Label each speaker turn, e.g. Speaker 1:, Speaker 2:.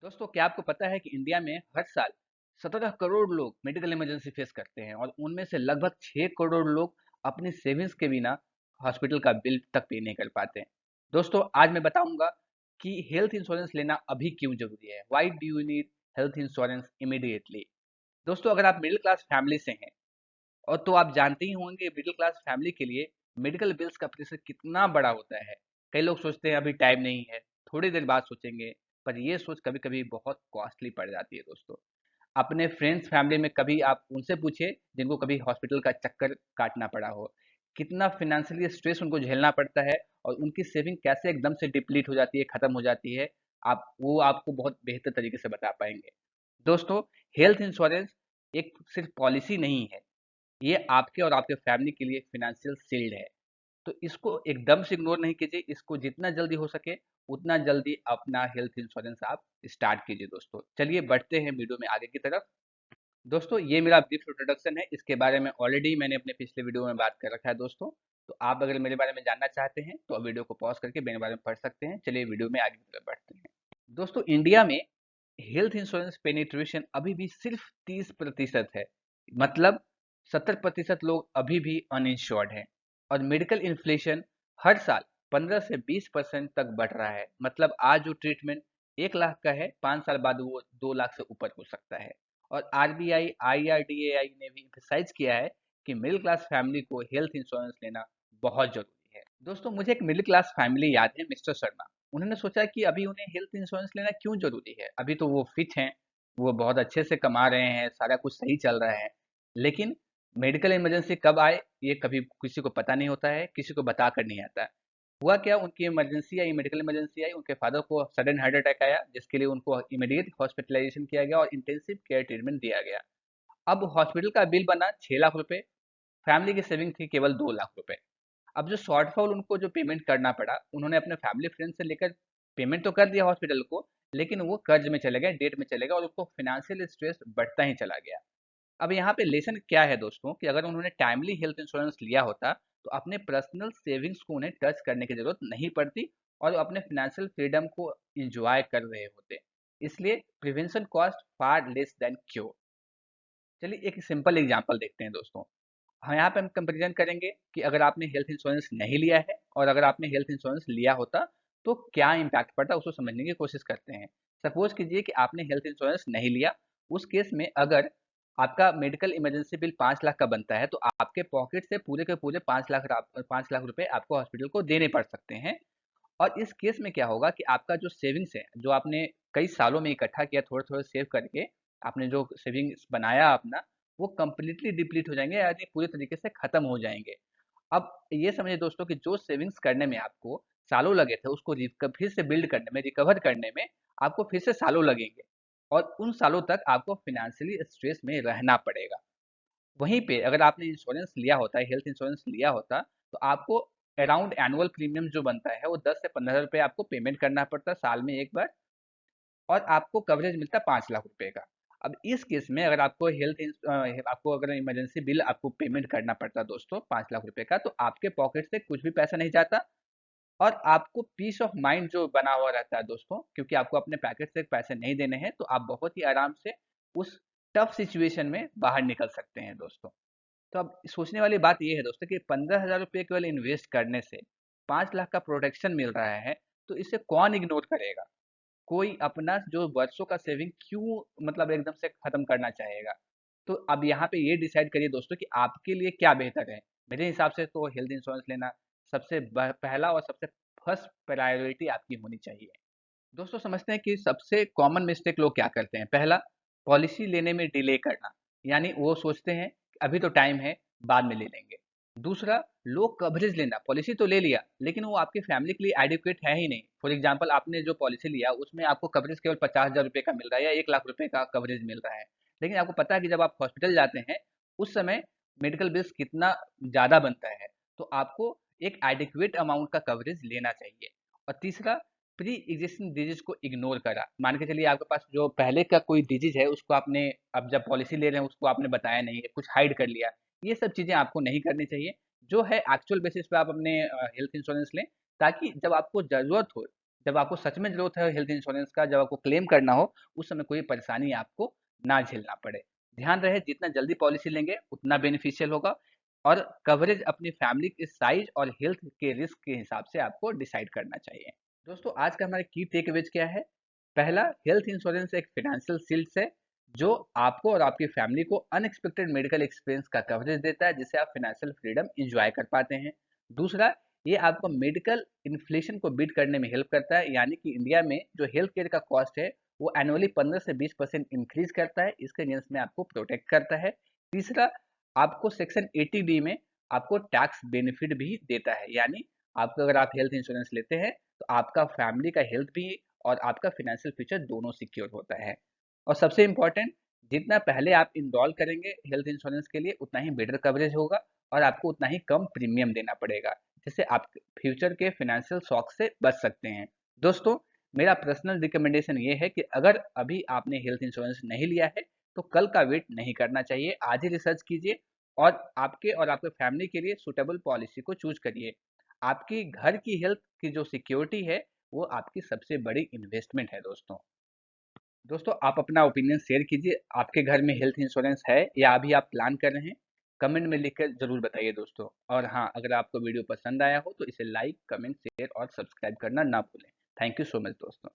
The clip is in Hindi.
Speaker 1: दोस्तों, क्या आपको पता है कि इंडिया में हर साल 17 करोड़ लोग मेडिकल इमरजेंसी फेस करते हैं और उनमें से लगभग 6 करोड़ लोग अपनी सेविंग्स के बिना हॉस्पिटल का बिल तक पे नहीं कर पाते हैं। दोस्तों, आज मैं बताऊंगा कि हेल्थ इंश्योरेंस लेना अभी क्यों जरूरी है। Why do you need health insurance immediately. दोस्तों, अगर आप मिडिल क्लास फैमिली से हैं और तो आप जानते ही होंगे मिडिल क्लास फैमिली के लिए मेडिकल बिल्स का प्रेशर कितना बड़ा होता है। कई लोग सोचते हैं अभी टाइम नहीं है, थोड़ी देर बाद सोचेंगे, पर ये सोच कभी कभी बहुत कॉस्टली पड़ जाती है। दोस्तों, अपने फ्रेंड्स फैमिली में कभी आप उनसे पूछे जिनको कभी हॉस्पिटल का चक्कर काटना पड़ा हो, कितना फिनेंशियली स्ट्रेस उनको झेलना पड़ता है और उनकी सेविंग कैसे एकदम से डिप्लीट हो जाती है, खत्म हो जाती है। आप वो आपको बहुत बेहतर तरीके से बता पाएंगे। दोस्तों, हेल्थ इंश्योरेंस एक सिर्फ पॉलिसी नहीं है, ये आपके और आपके फैमिली के लिए फाइनेंशियल शील्ड है। तो इसको एकदम से इग्नोर नहीं कीजिए, इसको जितना जल्दी हो सके उतना जल्दी अपना हेल्थ इंश्योरेंस आप स्टार्ट कीजिए। दोस्तों, चलिए बढ़ते हैं वीडियो में आगे की तरफ। दोस्तों, ये मेरा ब्रीफ इंट्रोडक्शन है, इसके बारे में ऑलरेडी मैंने अपने पिछले वीडियो में बात कर रखा है। दोस्तों, तो आप अगर मेरे बारे में जानना चाहते हैं तो वीडियो को पॉज करके मेरे बारे में पढ़ सकते हैं। चलिए वीडियो में आगे की तरफ बढ़ते हैं। दोस्तों, इंडिया में हेल्थ इंश्योरेंस पेनिट्रेशन अभी भी सिर्फ 30% है। मतलब 70% लोग अभी भी अनइंश्योर्ड हैं और मेडिकल इन्फ्लेशन हर साल 15 से 20% तक बढ़ रहा है। मतलब आज जो ट्रीटमेंट 1 लाख का है, 5 साल बाद वो 2 लाख से ऊपर हो सकता है। और आरबीआई आईआरडीएआई ने भी emphasize किया है कि मिडिल क्लास फैमिली को हेल्थ इंश्योरेंस लेना बहुत जरूरी है। दोस्तों, मुझे एक मिडिल क्लास फैमिली याद है, मिस्टर शर्मा। उन्होंने सोचा कि अभी उन्हें हेल्थ इंश्योरेंस लेना क्यों जरूरी है। अभी तो वो फिट हैं, वो बहुत अच्छे से कमा रहे हैं, सारा कुछ सही चल रहा है। लेकिन मेडिकल इमरजेंसी कब आए ये कभी किसी को पता नहीं होता है, किसी को बता कर नहीं आता। हुआ क्या, उनकी इमरजेंसी आई, मेडिकल इमरजेंसी आई, उनके फादर को सडन हार्ट अटैक आया, जिसके लिए उनको इमीडिएट हॉस्पिटलाइजेशन किया गया और इंटेंसिव केयर ट्रीटमेंट दिया गया। अब हॉस्पिटल का बिल बना 6 लाख रुपए, फैमिली की सेविंग थी केवल 2 लाख रुपए। अब जो शॉर्टफॉल उनको जो पेमेंट करना पड़ा, उन्होंने अपने फैमिली फ्रेंड से लेकर पेमेंट तो कर दिया हॉस्पिटल को, लेकिन वो कर्ज में चले गए, डेट में चले गए और उनको फाइनेंशियल स्ट्रेस बढ़ता ही चला गया। अब यहाँ पे लेसन क्या है दोस्तों, कि अगर उन्होंने टाइमली हेल्थ इंश्योरेंस लिया होता तो अपने पर्सनल सेविंग्स को उन्हें टच करने की जरूरत नहीं पड़ती और वो अपने फाइनेंशियल फ्रीडम को इंजॉय कर रहे होते। इसलिए prevention cost far less than cure. चलिए एक सिंपल एग्जांपल देखते हैं दोस्तों। हाँ, यहाँ पे हम कंपैरिजन करेंगे कि अगर आपने हेल्थ इंश्योरेंस नहीं लिया है और अगर आपने हेल्थ इंश्योरेंस लिया होता तो क्या इम्पैक्ट पड़ता, उसको समझने की कोशिश करते हैं। सपोज कीजिए कि आपने हेल्थ इंश्योरेंस नहीं लिया। उस केस में अगर आपका मेडिकल इमरजेंसी बिल 5 लाख का बनता है तो आपके पॉकेट से पूरे के पूरे 5 लाख रुपए आपको हॉस्पिटल को देने पड़ सकते हैं। और इस केस में क्या होगा कि आपका जो सेविंग्स है, जो आपने कई सालों में इकट्ठा किया, थोड़े थोड़े सेव करके आपने जो सेविंग्स बनाया अपना, वो कंप्लीटली डिप्लीट हो जाएंगे, यानी पूरी तरीके से खत्म हो जाएंगे। अब ये समझिए दोस्तों कि जो सेविंग्स करने में आपको सालों लगे थे, उसको फिर से बिल्ड करने में, रिकवर करने में आपको फिर से सालों लगेंगे और उन सालों तक आपको फाइनेंशियली स्ट्रेस में रहना पड़ेगा। वहीं पे अगर आपने इंश्योरेंस लिया होता है, हेल्थ इंश्योरेंस लिया होता, तो आपको अराउंड एनुअल प्रीमियम जो बनता है वो 10 से 15 रुपए आपको पेमेंट करना पड़ता है साल में एक बार, और आपको कवरेज मिलता है 5 लाख रुपए का। अब इस केस में अगर आपको आपको अगर इमरजेंसी बिल आपको पेमेंट करना पड़ता है दोस्तों 5 लाख रुपए का, तो आपके पॉकेट से कुछ भी पैसा नहीं जाता और आपको पीस ऑफ माइंड जो बना हुआ रहता है दोस्तों, क्योंकि आपको अपने पैकेट से पैसे नहीं देने हैं, तो आप बहुत ही आराम से उस टफ सिचुएशन में बाहर निकल सकते हैं दोस्तों। तो अब सोचने वाली बात ये है दोस्तों कि 15 हजार रुपये केवल इन्वेस्ट करने से 5 लाख का प्रोटेक्शन मिल रहा है, तो इसे कौन इग्नोर करेगा। कोई अपना जो वर्षों का सेविंग क्यों मतलब एकदम से खत्म करना चाहेगा। तो अब यहाँ पे ये डिसाइड करिए दोस्तों कि आपके लिए क्या बेहतर है। मेरे हिसाब से तो हेल्थ इंश्योरेंस लेना सबसे पहला और सबसे फर्स्ट प्रायोरिटी आपकी होनी चाहिए। दोस्तों, समझते हैं कि सबसे कॉमन मिस्टेक लोग क्या करते हैं। पहला, पॉलिसी लेने में डिले करना, यानी वो सोचते हैं कि अभी तो टाइम है, बाद में ले लेंगे। दूसरा, लो कवरेज लेना, पॉलिसी तो ले लिया लेकिन वो आपकी फैमिली के लिए एडिक्वेट है ही नहीं। फॉर एग्जांपल, आपने जो पॉलिसी लिया उसमें आपको कवरेज केवल 50 हजार रुपये का मिल रहा है या 1 लाख रुपए का कवरेज मिल रहा है, लेकिन आपको पता है कि जब आप हॉस्पिटल जाते हैं उस समय मेडिकल बिल्स कितना ज़्यादा बनता है। तो आपको एक एडिक्वेट अमाउंट का कवरेज लेना चाहिए। और तीसरा, प्री एग्जिस्टिंग डिजीज को इग्नोर करा। मान के चलिए आपके पास जो पहले का कोई डिजीज है उसको आपने, अब जब पॉलिसी ले रहे हैं उसको आपने बताया नहीं है, कुछ हाइड कर लिया। ये सब चीज़ें आपको नहीं करनी चाहिए। जो है एक्चुअल बेसिस पे आप अपने हेल्थ इंश्योरेंस लें, ताकि जब आपको ज़रूरत हो, जब आपको सच में ज़रूरत है हेल्थ इंश्योरेंस का, जब आपको क्लेम करना हो, उस समय कोई परेशानी आपको ना झेलना पड़े। ध्यान रहे जितना जल्दी पॉलिसी लेंगे उतना बेनिफिशियल होगा, और कवरेज अपनी फैमिली के साइज़ और हेल्थ के रिस्क के हिसाब से आपको डिसाइड करना चाहिए। दोस्तों, आज का हमारा की टेकअवेज क्या है? पहला, हेल्थ इंश्योरेंस एक फाइनेंशियल शील्ड है जो आपको और आपकी फैमिली को अनएक्सपेक्टेड मेडिकल एक्सपेंस का कवरेज देता है, जिससे आप फाइनेंशियल फ्रीडम एंजॉय कर पाते हैं। दूसरा, ये आपको मेडिकल इन्फ्लेशन को बीट करने में हेल्प करता है, यानी कि इंडिया में जो हेल्थ केयर का कॉस्ट है वो एनुअली 15 से 20% इंक्रीज करता है, इसके अगेंस्ट में आपको प्रोटेक्ट करता है। तीसरा, आपको सेक्शन 80D में आपको टैक्स बेनिफिट भी देता है, यानी आपको, अगर आप हेल्थ इंश्योरेंस लेते हैं तो आपका फैमिली का हेल्थ भी और आपका फाइनेंशियल फ्यूचर दोनों सिक्योर होता है। और सबसे इम्पोर्टेंट, जितना पहले आप इनरोल करेंगे हेल्थ इंश्योरेंस के लिए उतना ही बेटर कवरेज होगा और आपको उतना ही कम प्रीमियम देना पड़ेगा, जिससे आप फ्यूचर के फाइनेंशियल शॉक से बच सकते हैं। दोस्तों, मेरा पर्सनल रिकमेंडेशन ये है कि अगर अभी आपने हेल्थ इंश्योरेंस नहीं लिया है तो कल का वेट नहीं करना चाहिए, आज ही रिसर्च कीजिए और आपके और आपके फैमिली के लिए सुटेबल पॉलिसी को चूज करिए। आपकी घर की हेल्थ की जो सिक्योरिटी है वो आपकी सबसे बड़ी इन्वेस्टमेंट है। दोस्तों, आप अपना ओपिनियन शेयर कीजिए, आपके घर में हेल्थ इंश्योरेंस है या अभी आप प्लान कर रहे हैं? कमेंट में लिखकर ज़रूर बताइए दोस्तों। और हाँ, अगर आपको वीडियो पसंद आया हो तो इसे लाइक, कमेंट, शेयर और सब्सक्राइब करना ना भूलें। थैंक यू सो मच दोस्तों।